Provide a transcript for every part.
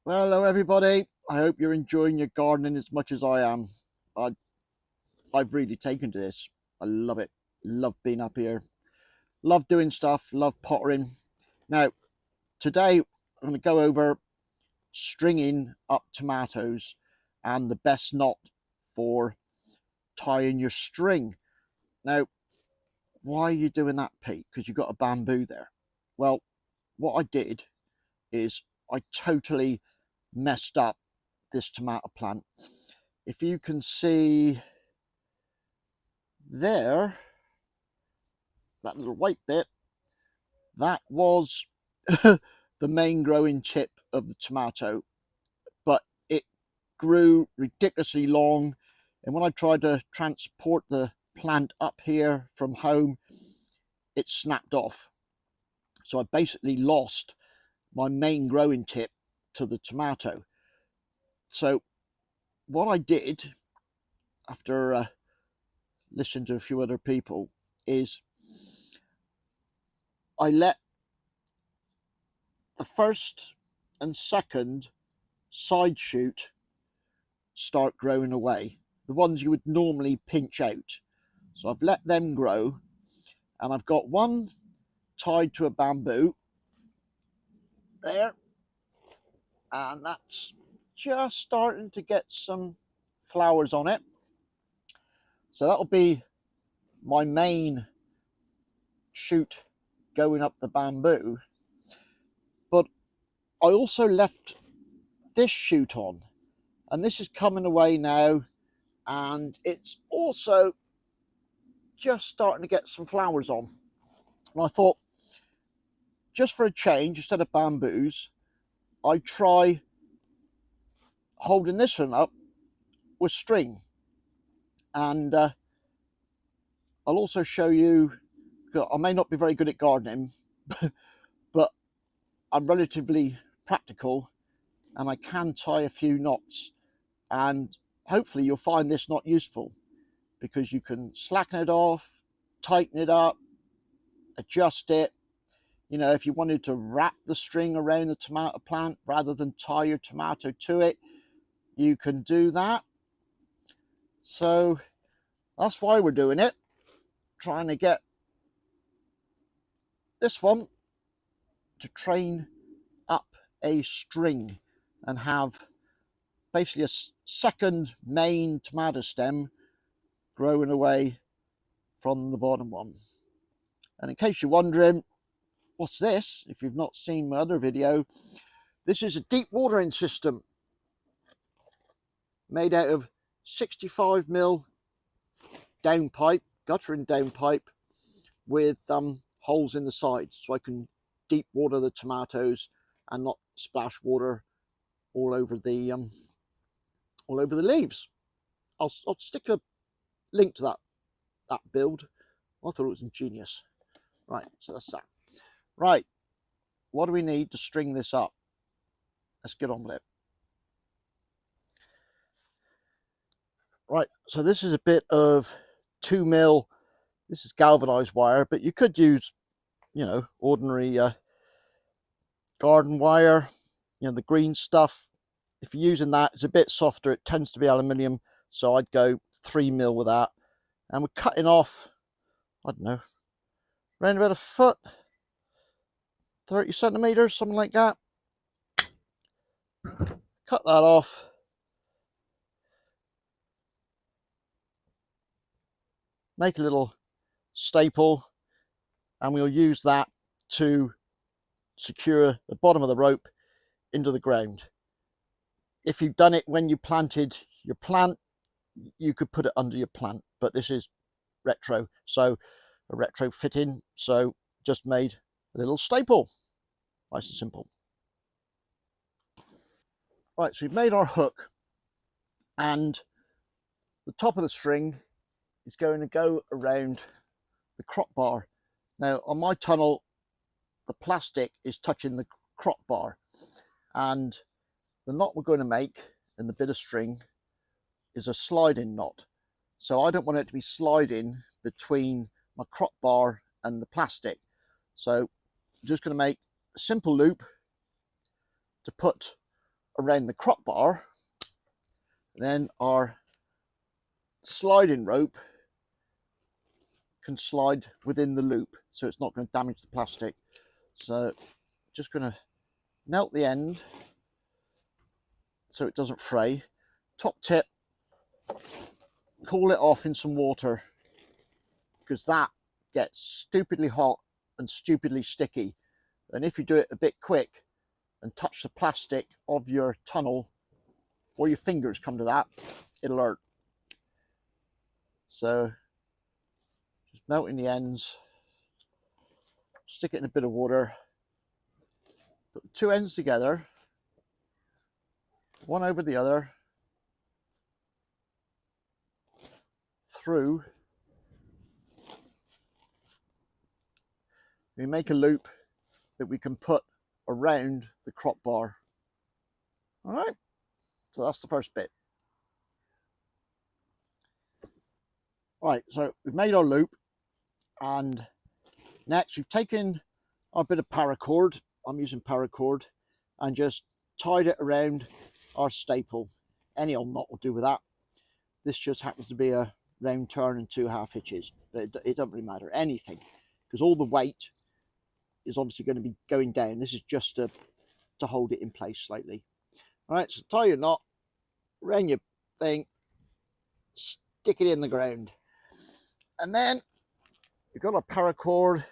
Well, hello everybody. I hope you're enjoying your gardening as much as I am. I, I've really taken to this. I love it. Love being up here. Love doing stuff. Love pottering. Now, today I'm going to go over stringing up tomatoes and the best knot for tying your string. Now, why are you doing that, Pete? Because you've got a bamboo there. Well, what I did is I totally messed up this tomato plant. If you can see there, that little white bit, that was the main growing tip of the tomato, but it grew ridiculously long, and when I tried to transport the plant up here from home, it snapped off. So I basically lost my main growing tip to the tomato. So what I did after listening to a few other people is I let the first and second side shoot start growing away, the ones you would normally pinch out. So I've let them grow, and I've got one tied to a bamboo there, and that's just starting to get some flowers on it. So that'll be my main shoot going up the bamboo. But I also left this shoot on, and this is coming away now, and it's also just starting to get some flowers on. And I thought, just for a change, instead of bamboos, I'd try holding this one up with string. And I'll also show you, I may not be very good at gardening, but I'm relatively practical and I can tie a few knots. And hopefully you'll find this knot useful, because you can slacken it off, tighten it up, adjust it. You know, if you wanted to wrap the string around the tomato plant rather than tie your tomato to it, you can do that. So that's why we're doing it, trying to get this one to train up a string and have basically a second main tomato stem growing away from the bottom one. And in case you're wondering, what's this? If you've not seen my other video, this is a deep watering system made out of 65mm downpipe, guttering downpipe, with holes in the side, so I can deep water the tomatoes and not splash water all over the leaves. I'll stick a link to that build. I thought it was ingenious. Right, so that's that. Right, what do we need to string this up? Let's get on with it. Right, so this is a bit of 2mm. This is galvanized wire, but you could use, you know, ordinary garden wire, you know, the green stuff. If you're using that, it's a bit softer. It tends to be aluminium, so I'd go 3mm with that. And we're cutting off, I don't know, around about a foot, 30 centimeters, something like that. Cut that off. Make a little staple, and we'll use that to secure the bottom of the rope into the ground. If you've done it when you planted your plant, you could put it under your plant, but this is retro, so a retro fitting, so just made a little staple, nice and simple. Right, so we've made our hook, and the top of the string is going to go around the crop bar. Now on my tunnel, the plastic is touching the crop bar, and the knot we're going to make in the bit of string is a sliding knot. So I don't want it to be sliding between my crop bar and the plastic. So I'm just going to make a simple loop to put around the crop bar, then our sliding rope can slide within the loop, so it's not going to damage the plastic. So just going to melt the end so it doesn't fray. Top tip, cool it off in some water, because that gets stupidly hot and stupidly sticky, and if you do it a bit quick and touch the plastic of your tunnel, or your fingers come to that, it'll hurt. So just melting the ends, stick it in a bit of water, put the two ends together, one over the other, through. We make a loop that we can put around the crop bar. All right, so that's the first bit. Right, so we've made our loop, and next we've taken our bit of paracord, I'm using paracord, and just tied it around our staple. Any old knot will do with that. This just happens to be a round turn and 2 half hitches, but it doesn't really matter, anything, because all the weight is obviously going to be going down. This is just to hold it in place slightly. All right, so tie your knot around your thing, stick it in the ground, and then we've got our paracord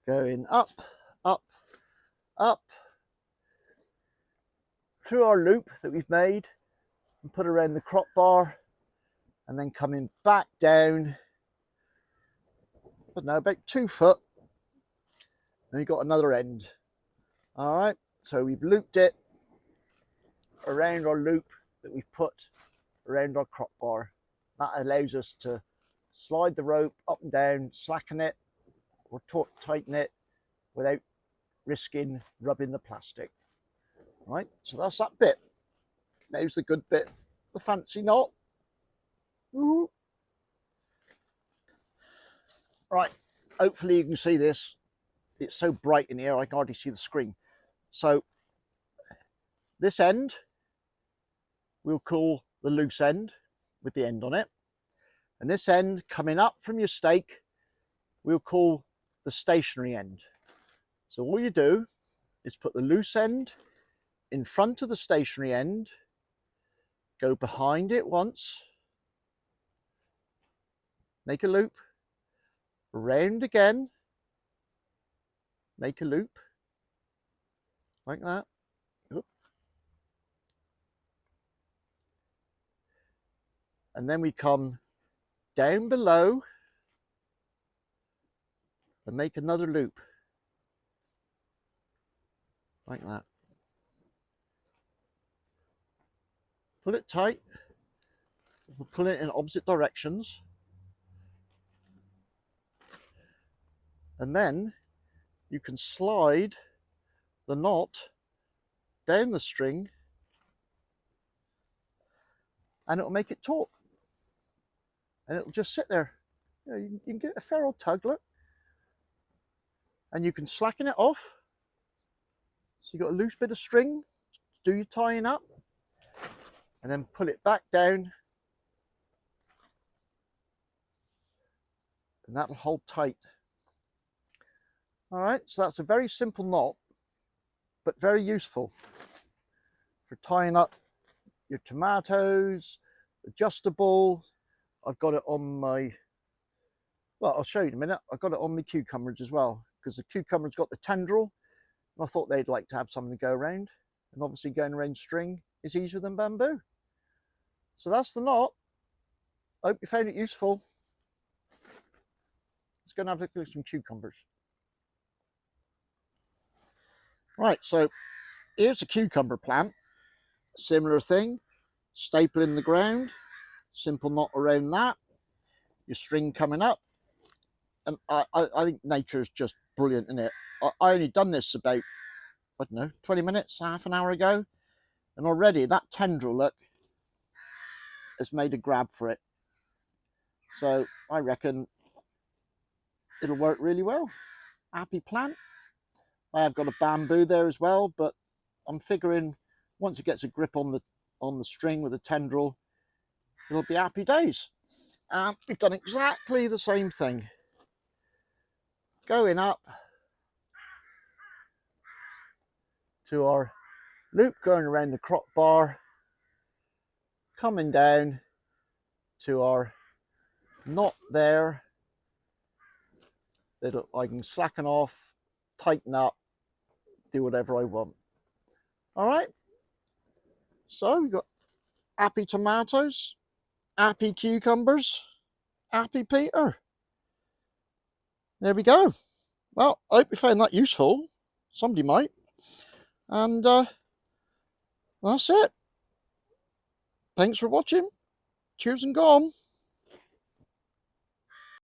going up, up, up through our loop that we've made and put around the crop bar, and then coming back down, I don't know, about 2 foot, and we've got another end. All right, so we've looped it around our loop that we've put around our crop bar. That allows us to slide the rope up and down, slacken it or tighten it without risking rubbing the plastic. All right, so that's that bit. Now's the good bit, the fancy knot. Woo-hoo. Right, hopefully you can see this. It's so bright in here I can hardly see the screen. So this end we'll call the loose end with the end on it, and this end coming up from your stake we'll call the stationary end. So all you do is put the loose end in front of the stationary end, go behind it once, make a loop, round again, make a loop like that. And then we come down below and make another loop like that. Pull it tight. We'll pull it in opposite directions, and then you can slide the knot down the string and it'll make it taut, and it'll just sit there. You know, you can get a fair old tug, look, and you can slacken it off. So you've got a loose bit of string to do your tying up, and then pull it back down, and that'll hold tight. All right, so that's a very simple knot, but very useful for tying up your tomatoes, adjustable. I've got it on my, well, I'll show you in a minute. I've got it on my cucumbers as well, because the cucumber's got the tendril, and I thought they'd like to have something to go around, and obviously going around string is easier than bamboo. So that's the knot. I hope you found it useful. Let's go and have a look at some cucumbers. Right, so here's a cucumber plant. Similar thing, staple in the ground, simple knot around that, your string coming up, and I think nature is just brilliant in it. I only done this about, I don't know, 20 minutes, half an hour ago, and already that tendril, look, has made a grab for it. So I reckon it'll work really well. Happy plant. I have got a bamboo there as well, but I'm figuring Once it gets a grip on the string with a tendril, it'll be happy days. We've done exactly the same thing. Going up to our loop going around the crop bar, coming down to our knot there that I can slacken off, tighten up, do whatever I want. All right, so we've got happy tomatoes, happy cucumbers, happy Peter. There we go. Well, I hope you found that useful. Somebody might. And that's it. Thanks for watching. Cheers and gone.